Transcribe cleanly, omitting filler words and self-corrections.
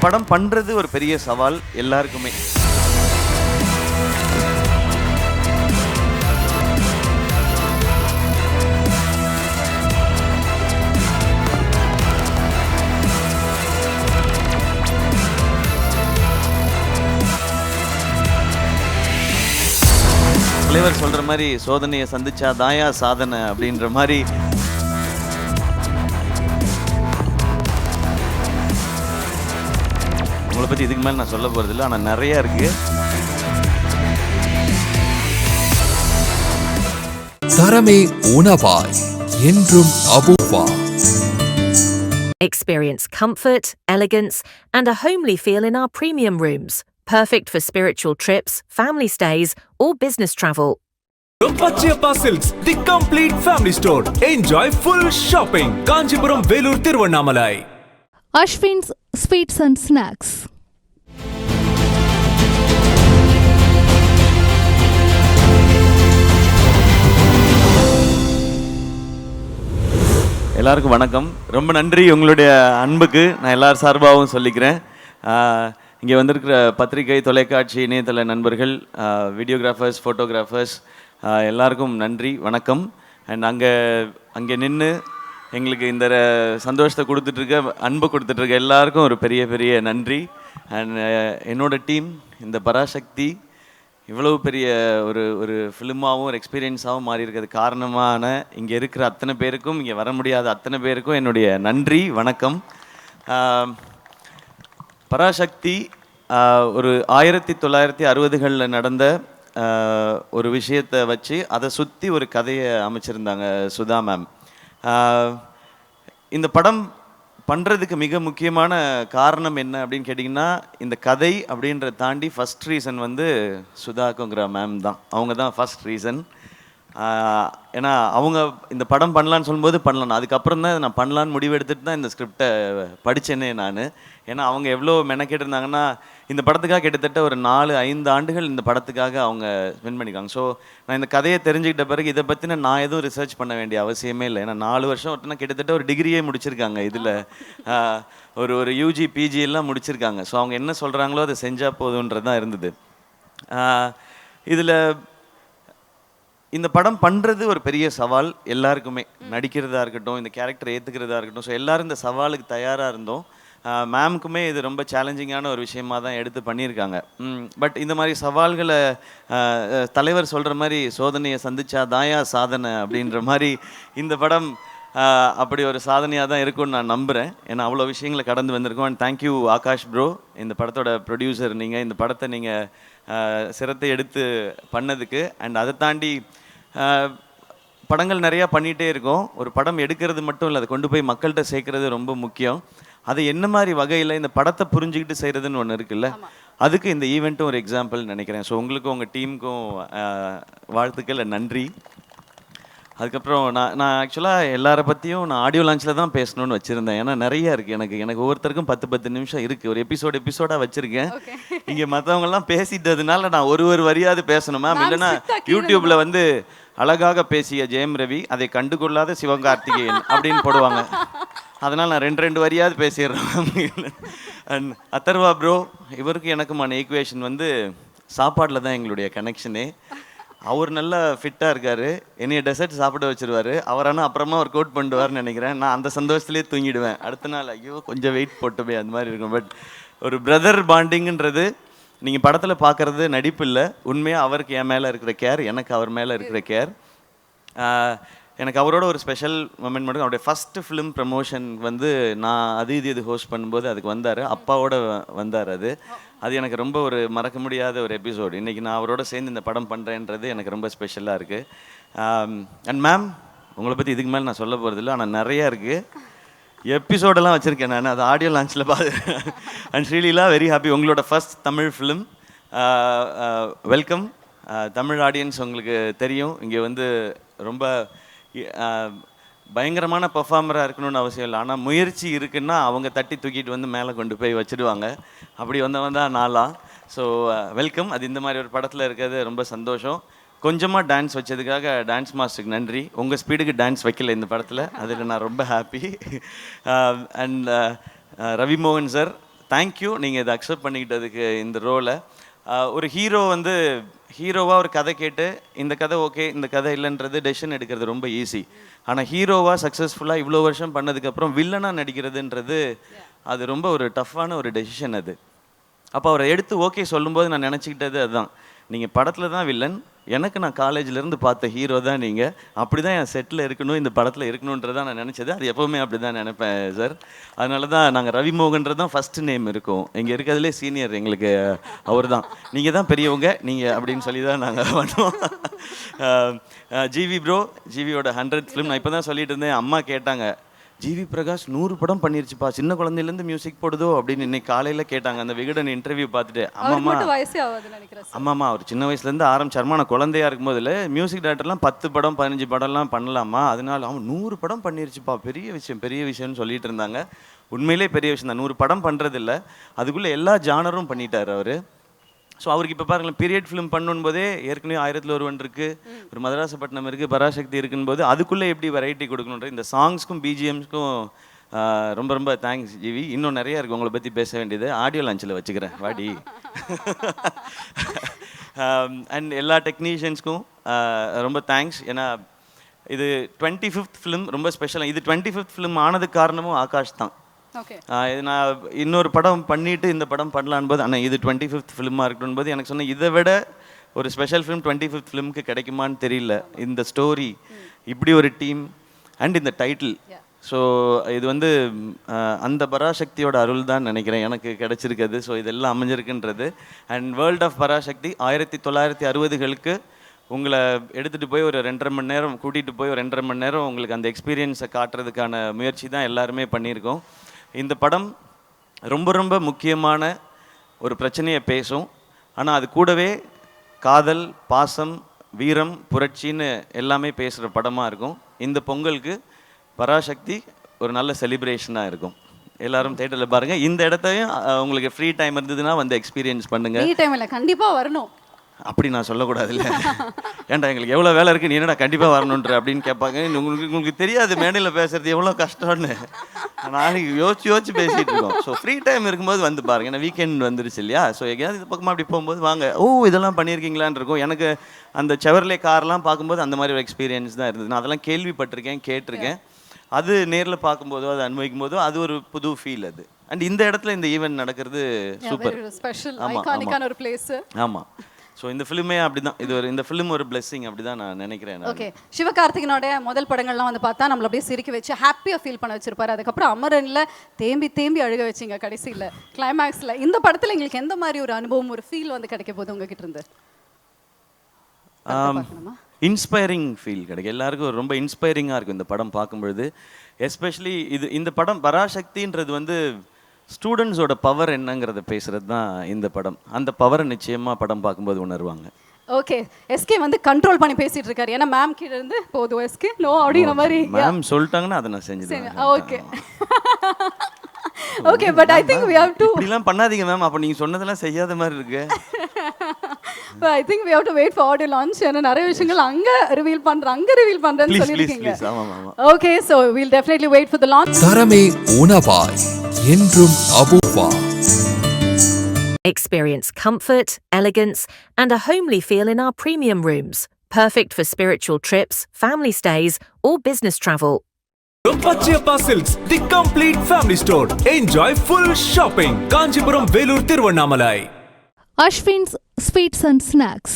படம் பண்ணுறது ஒரு பெரிய சவால் எல்லாருக்குமே. தலைவர் சொல்கிற மாதிரி சோதனையை சந்திச்சா தாயா சாதனை அப்படின்ற மாதிரி உங்களை பற்றி இதுக்கு மேலே நான் சொல்ல போகிறதில்ல, ஆனால் நிறையா இருக்குது. தரமே உணவாய் என்றும் Apoorva. Experience comfort, elegance, and a homely feel in our premium rooms. Perfect for spiritual trips, family stays, or business travel. Pachiyappa Silks, the complete family store. Enjoy full shopping. Kanchipuram, Velur, Thiruvannamalai. Ashwin's Sweets and Snacks. எல்லாருக்கும் வணக்கம். ரொம்ப நன்றி உங்களுடைய அன்புக்கு நான் எல்லார் சார்பாகவும் சொல்லிக்கிறேன். இங்கே வந்திருக்கிற பத்திரிகை, தொலைக்காட்சி, இணையதள நண்பர்கள், வீடியோகிராஃபர்ஸ், ஃபோட்டோகிராஃபர்ஸ் எல்லாருக்கும் நன்றி, வணக்கம். அண்ட் அங்கே நின்று எங்களுக்கு இந்த சந்தோஷத்தை கொடுத்துட்ருக்க, அன்பை கொடுத்துட்ருக்க எல்லாருக்கும் ஒரு பெரிய பெரிய நன்றி. அண்ட் என்னோடய டீம், இந்த பராசக்தி இவ்வளவு பெரிய ஒரு ஃபிலிமாகவும் ஒரு எக்ஸ்பீரியன்ஸாகவும் மாறி இருக்கிறது காரணமான இங்கே இருக்கிற அத்தனை பேருக்கும், இங்கே வர முடியாத அத்தனை பேருக்கும் என்னுடைய நன்றி, வணக்கம். பராசக்தி ஒரு 1960களில் நடந்த ஒரு விஷயத்தை வச்சு அதை சுற்றி ஒரு கதையை அமைச்சிருந்தாங்க சுதா மேம். இந்த படம் பண்ணுறதுக்கு மிக முக்கியமான காரணம் என்ன அப்படின்னு கேட்டிங்கன்னா, இந்த கதை அப்படின்றத தாண்டி ஃபஸ்ட் ரீசன் வந்து சுதாக்குங்கிற மேம் தான். அவங்க தான் ஃபஸ்ட் ரீசன். ஏன்னா அவங்க இந்த படம் பண்ணலான்னு சொல்லும்போது பண்ணலாம், அதுக்கப்புறம் தான் நான் பண்ணலான்னு முடிவெடுத்துட்டு தான் இந்த ஸ்கிரிப்டை படித்தேனே நான். ஏன்னா அவங்க எவ்வளோ மெனக்கெட்டு இருந்தாங்கன்னா, இந்த படத்துக்காக கிட்டத்தட்ட ஒரு 4-5 ஆண்டுகள் இந்த படத்துக்காக அவங்க ஸ்பெண்ட் பண்ணியிருக்காங்க. ஸோ நான் இந்த கதையை தெரிஞ்சுக்கிட்ட பிறகு இதை பற்றின நான் எதுவும் ரிசர்ச் பண்ண வேண்டிய அவசியமே இல்லை. ஏன்னா 4 வருஷம் ஒருத்தனா கிட்டத்தட்ட ஒரு டிகிரியே முடிச்சிருக்காங்க, இதில் ஒரு யூஜி பிஜி எல்லாம் முடிச்சிருக்காங்க. ஸோ அவங்க என்ன சொல்கிறாங்களோ அதை செஞ்சால் போதுன்றது தான் இருந்தது. இதில் இந்த படம் பண்ணுறது ஒரு பெரிய சவால் எல்லாருக்குமே, நடிக்கிறதா இருக்கட்டும், இந்த கேரக்டரை ஏற்றுக்கிறதா இருக்கட்டும். ஸோ எல்லோரும் இந்த சவாலுக்கு தயாராக இருந்தோம். மேம்க்குமே இது ரொம்ப சேலஞ்சிங்கான ஒரு விஷயமாக தான் எடுத்து பண்ணியிருக்காங்க. பட் இந்த மாதிரி சவால்களை தலைவர் சொல்கிற மாதிரி சோதனையை சந்திச்சா தாயா சாதனை அப்படின்ற மாதிரி இந்த படம் அப்படி ஒரு சாதனையாக தான் இருக்கும்னு நான் நம்புகிறேன். ஏன்னா அவ்வளோ விஷயங்களை கடந்து வந்திருக்கோம். அண்ட் தேங்க்யூ ஆகாஷ் ப்ரோ, இந்த படத்தோட ப்ரொடியூசர் நீங்கள், இந்த படத்தை நீங்கள் சிரத்தை எடுத்து பண்ணதுக்கு. அண்ட் அதை தாண்டி படங்கள் நிறையா பண்ணிகிட்டே இருக்கோம். ஒரு படம் எடுக்கிறது மட்டும் இல்லை, அதை கொண்டு போய் மக்கள்கிட்ட சேர்க்குறது ரொம்ப முக்கியம். அது என்ன மாதிரி வகையில் இந்த படத்தை புரிஞ்சுக்கிட்டு செய்கிறதுன்னு ஒன்று இருக்குல்ல, அதுக்கு இந்த ஈவெண்ட்டும் ஒரு எக்ஸாம்பிள் நினைக்கிறேன். ஸோ உங்களுக்கும் உங்கள் டீமுக்கும் வாழ்த்துக்கள், நன்றி. அதுக்கப்புறம் நான் ஆக்சுவலாக எல்லாரை பற்றியும் நான் ஆடியோ லான்ச்சில் தான் பேசணும்னு வச்சுருந்தேன். ஏன்னா நிறையா இருக்குது, எனக்கு ஒவ்வொருத்தருக்கும் 10 நிமிஷம் இருக்குது. ஒரு எபிசோடாக வச்சுருக்கேன். இங்கே மற்றவங்கெல்லாம் பேசிட்டதுனால நான் ஒரு வரியாவது பேசணும் மேம், இல்லைன்னா யூடியூப்பில் வந்து அழகாக பேசிய ஜெயம் ரவி அதை கண்டுகொள்ளாத சிவகார்த்திகேயன் அப்படின்னு போடுவாங்க. அதனால் நான் 2 வரியாவது பேசிடுறேன். அண்ட் அதர்வா ப்ரோ, இவருக்கு எனக்குமான ஈக்குவேஷன் வந்து சாப்பாட்டில் தான் எங்களுடைய கனெக்ஷனே. அவர் நல்லா ஃபிட்டாக இருக்கார், என்னைய டெசர்ட் சாப்பிட வச்சுருவார். அவர் ஆனால் அப்புறமா ஒர்க் அவுட் பண்ணிடுவார்னு நினைக்கிறேன். நான் அந்த சந்தோஷத்துலேயே தூங்கிடுவேன். அடுத்த நாள் ஐயோ கொஞ்சம் வெயிட் போட்டுமே அந்த மாதிரி இருக்கும். பட் ஒரு பிரதர் பாண்டிங்குன்றது நீங்கள் படத்தில் பார்க்குறது நடிப்பு இல்லை, உண்மையாக அவருக்கு என் மேலே இருக்கிற கேர், எனக்கு அவர் மேலே இருக்கிற கேர். எனக்கு அவரோட ஒரு ஸ்பெஷல் மொமெண்ட் மட்டும், அவருடைய ஃபஸ்ட்டு ஃபிலிம் ப்ரமோஷன் வந்து நான் இது ஹோஸ்ட் பண்ணும்போது அதுக்கு வந்தார், அப்பாவோட வந்தார். அது எனக்கு ரொம்ப ஒரு மறக்க முடியாத ஒரு எபிசோடு. இன்றைக்கி நான் அவரோட சேர்ந்து இந்த படம் பண்ணுறேன்றது எனக்கு ரொம்ப ஸ்பெஷலாக இருக்குது. அண்ட் மேம், உங்களை பற்றி இதுக்கு மேலே நான் சொல்ல போகிறதில்ல, ஆனால் நிறையா இருக்குது. எபிசோடெல்லாம் வச்சுருக்கேன் நான், அது ஆடியோ லான்ச்சில் பார்த்து. அண்ட் ஸ்ரீலீலா, வெரி ஹாப்பி, உங்களோட first Tamil film. Welcome. Tamil audience உங்களுக்கு தெரியும், இங்கே வந்து ரொம்ப பயங்கரமான பர்ஃபார்மராக இருக்கணும்னு அவசியம் இல்லை, ஆனால் முயற்சி இருக்குன்னா அவங்க தட்டி தூக்கிட்டு வந்து மேலே கொண்டு போய் வச்சுடுவாங்க. அப்படி வந்தவன் தான் நாளாக. So welcome. அது இந்த மாதிரி ஒரு படத்தில் இருக்கிறது ரொம்ப சந்தோஷம். கொஞ்சமாக டான்ஸ் வச்சதுக்காக டான்ஸ் மாஸ்டருக்கு நன்றி. உங்கள் ஸ்பீடுக்கு டான்ஸ் வைக்கல இந்த படத்தில், அதில் நான் ரொம்ப ஹாப்பி. அண்ட் ரவி மோகன் சார், தேங்க்யூ நீங்கள் இதை அக்செப்ட் பண்ணிக்கிட்டதுக்கு இந்த ரோலை. ஒரு ஹீரோ வந்து ஹீரோவாக ஒரு கதை கேட்டு இந்த கதை ஓகே இந்த கதை இல்லைன்றது டெசிஷன் எடுக்கிறது ரொம்ப ஈஸி. ஆனால் ஹீரோவாக சக்ஸஸ்ஃபுல்லாக இவ்வளோ வருஷம் பண்ணதுக்கப்புறம் வில்லனாக நடிக்கிறதுன்றது அது ரொம்ப ஒரு டஃப்பான ஒரு டெசிஷன் அது. அப்போ அவரை எடுத்து ஓகே சொல்லும்போது நான் நினச்சிக்கிட்டது அதுதான், நீங்கள் படத்தில் தான் வில்லன், எனக்கு நான் காலேஜ்லேருந்து பார்த்த ஹீரோ தான் நீங்கள், அப்படி தான் என் செட்டில் இருக்கணும், இந்த படத்தில் இருக்கணுன்றதான் நான் நினச்சது. அது எப்போவுமே அப்படி தான் நினைப்பேன் சார். அதனால தான் நாங்கள் ரவிமோகன்றது தான் ஃபஸ்ட்டு நேம் இருக்கும். இங்கே இருக்கிறதுலே சீனியர் எங்களுக்கு அவர் தான், நீங்கள் தான் பெரியவங்க நீங்கள் அப்படின்னு சொல்லி தான் நாங்கள் பண்ணுவோம். ஜிவி ப்ரோ, ஜிவியோட 100th ஃபிலிம். நான் இப்போ தான் சொல்லிட்டு இருந்தேன், அம்மா கேட்டாங்க ஜிவி பிரகாஷ் 100 படம் பண்ணிருச்சுப்பா, சின்ன குழந்தையிலேருந்து மியூசிக் போடுதோ அப்படின்னு இன்னைக்கு காலையில் கேட்டாங்க அந்த விகடன் இன்டர்வியூ பார்த்துட்டு. அம்மாம்மா அவர் சின்ன வயசுலேருந்து ஆரம்பிச்சாருமா, நான் குழந்தையா இருக்கும்போதுல மியூசிக் டைரக்டர்லாம் 10 படம் 15 படம்லாம் பண்ணலாமா, அதனால அவன் 100 படம் பண்ணிருச்சுப்பா, பெரிய விஷயம்னு சொல்லிட்டு இருந்தாங்க. உண்மையிலே பெரிய விஷயம் தான். 100 படம் பண்ணுறதில்ல, அதுக்குள்ளே எல்லா ஜானரும் பண்ணிட்டார் அவர். ஸோ அவருக்கு இப்போ பாருங்களேன், பீரியட் ஃபிலிம் பண்ணும்போதே ஏற்கனவே 1001 இருக்குது, ஒரு மதராசப்பட்டினம் இருக்குது, பராசக்தி இருக்குன்னு போது அதுக்குள்ளே எப்படி வெரைட்டி கொடுக்கணுன்ற இந்த சாங்ஸ்க்கும் பிஜிஎம்ஸ்க்கும் ரொம்ப ரொம்ப தேங்க்ஸ் ஜிவி. இன்னும் நிறையா இருக்குது உங்களை பற்றி பேச வேண்டியது, ஆடியோ லான்ச்சில் வச்சுக்கிறேன் வாடி. அண்ட் எல்லா டெக்னீஷியன்ஸ்க்கும் ரொம்ப தேங்க்ஸ். ஏன்னா இது 25th ஃபிலிம், ரொம்ப ஸ்பெஷலாக. இது 25th ஃபிலிம் ஆனதுக்கு காரணமும் ஆகாஷ் தான். நான் இன்னொரு படம் பண்ணிட்டு இந்த படம் பண்ணலான் போது, ஆனால் இது 25th ஃபிலிமாக இருக்கணும் போது எனக்கு சொன்னேன், இதை விட ஒரு ஸ்பெஷல் ஃபிலிம் 25th ஃபிலிமுக்கு கிடைக்குமான்னு தெரியல. இந்த ஸ்டோரி, இப்படி ஒரு டீம் அண்ட் இந்த டைட்டில். ஸோ இது வந்து அந்த பராசக்தியோட அருள் தான் நினைக்கிறேன் எனக்கு கிடைச்சிருக்குது. ஸோ இதெல்லாம் அமைஞ்சிருக்குன்றது. அண்ட் வேர்ல்ட் ஆஃப் பராசக்தி 1960களுக்கு உங்களை எடுத்துகிட்டு போய் ஒரு 2.5 மணி நேரம் கூட்டிகிட்டு போய் ஒரு 2.5 மணி நேரம் உங்களுக்கு அந்த எக்ஸ்பீரியன்ஸை காட்டுறதுக்கான முயற்சி தான் எல்லாருமே பண்ணியிருக்கோம். இந்த படம் ரொம்ப ரொம்ப முக்கியமான ஒரு பிரச்சனையை பேசும், ஆனால் அது கூடவே காதல், பாசம், வீரம், புரட்சின்னு எல்லாமே பேசுகிற படமாக இருக்கும். இந்த பொங்கலுக்கு பராசக்தி ஒரு நல்ல செலிப்ரேஷனாக இருக்கும். எல்லாரும் தேட்டரில் பாருங்கள். இந்த இடத்தையும் உங்களுக்கு ஃப்ரீ டைம் இருந்ததுன்னா வந்து எக்ஸ்பீரியன்ஸ் பண்ணுங்கள். ஃப்ரீ டைம் இல்லை, கண்டிப்பாக வரணும். அப்படி நான் சொல்லக்கூடாது இல்லை, ஏன்டா எங்களுக்கு எவ்வளோ வேலை இருக்குது நீ என்னடா கண்டிப்பாக வரணுன்ற அப்படின்னு கேட்பாங்க. உங்களுக்கு தெரியாது மேடையில் பேசுறது எவ்வளோ கஷ்டம்னு. நாளைக்கு யோசிச்சு பேசிகிட்டு இருக்கோம். ஸோ ஃப்ரீ டைம் இருக்கும்போது வந்து பாருங்கள். ஏன்னா வீக்கெண்ட் வந்துருச்சு இல்லையா, ஸோ எங்கேயாவது இது பக்கமாக அப்படி போகும்போது வாங்க, ஓ இதெல்லாம் பண்ணியிருக்கீங்களான் இருக்கும். எனக்கு அந்த செவர்லே கார்லாம் பார்க்கும்போது அந்த மாதிரி ஒரு எக்ஸ்பீரியன்ஸ் தான் இருந்தது. நான் அதெல்லாம் கேள்விப்பட்டிருக்கேன், கேட்டிருக்கேன். அது நேரில் பார்க்கும்போதோ அது அனுபவிக்கும் போதோ அது ஒரு புது ஃபீல் அது. அண்ட் இந்த இடத்துல இந்த ஈவெண்ட் நடக்கிறது சூப்பர், ஸ்பெஷல், ஐகானிக்கான ஒரு பிளேஸ். ஆமாம். ஸோ இந்த ஃபிலிமே அப்படி தான், இந்த ஃபிலிம் ஒரு பிளெஸிங் அப்படி தான் நான் நினைக்கிறேன். ஓகே, சிவகார்த்திகனோட முதல் படங்கள்லாம் வந்து பார்த்தா நம்மள அப்படியே சிரிக்க வச்சு ஹாப்பியாக ஃபீல் பண்ண வச்சிருப்பாரு. அதுக்கப்புறம் அமரனில் தேம்பி அழுக வச்சிங்க கடைசியில் கிளைமேக்ஸில். இந்த படத்தில் எங்களுக்கு எந்த மாதிரி ஒரு அனுபவம், ஒரு ஃபீல் வந்து கிடைக்க போகுது உங்ககிட்ட இருந்து? இன்ஸ்பைரிங் ஃபீல் கிடைக்கும் எல்லாருக்கும். ரொம்ப இன்ஸ்பைரிங்காக இருக்கும் இந்த படம் பார்க்கும்பொழுது. எஸ்பெஷலி இந்த படம் பராசக்தின்றது வந்து ஸ்டூடெண்ட்ஸோட பவர் என்னங்கிறத பேசுகிறது தான் இந்த படம். அந்த பவரை நிச்சயமாக படம் பார்க்கும்போது உணர்வாங்க. ஓகே, எஸ்கே வந்து கண்ட்ரோல் பண்ணி பேசிட்டு இருக்காரு. ஏன்னா மேம் கீழ இருந்து போதும் எஸ்கே நோ அப்படிங்கிற மாதிரி மேம் சொல்லிட்டாங்கன்னா அதை நான் செஞ்சுட்டேன். Okay okay, but I think we have to இப்படிலாம் பண்ணாதீங்க மேம், அப்போ நீங்கள் சொன்னதெல்லாம் செய்யாத மாதிரி இருக்கு. But I think we have to wait for audio launch. ஏன்னா நிறைய விஷயங்கள் அங்க ரிவீல் பண்றேன்னு சொல்லிருக்கீங்க. Okay, so we'll definitely wait for the launch. தரமே உணவாய் என்றும் Apoorva. Experience comfort, elegance, and a homely feel in our premium rooms. Perfect for spiritual trips, family stays, or business travel. Pachiyappa Silks, the complete family store. Enjoy full shopping. Kanchipuram, Velur, Tiruvannamalai. Ashwin's Sweets and Snacks.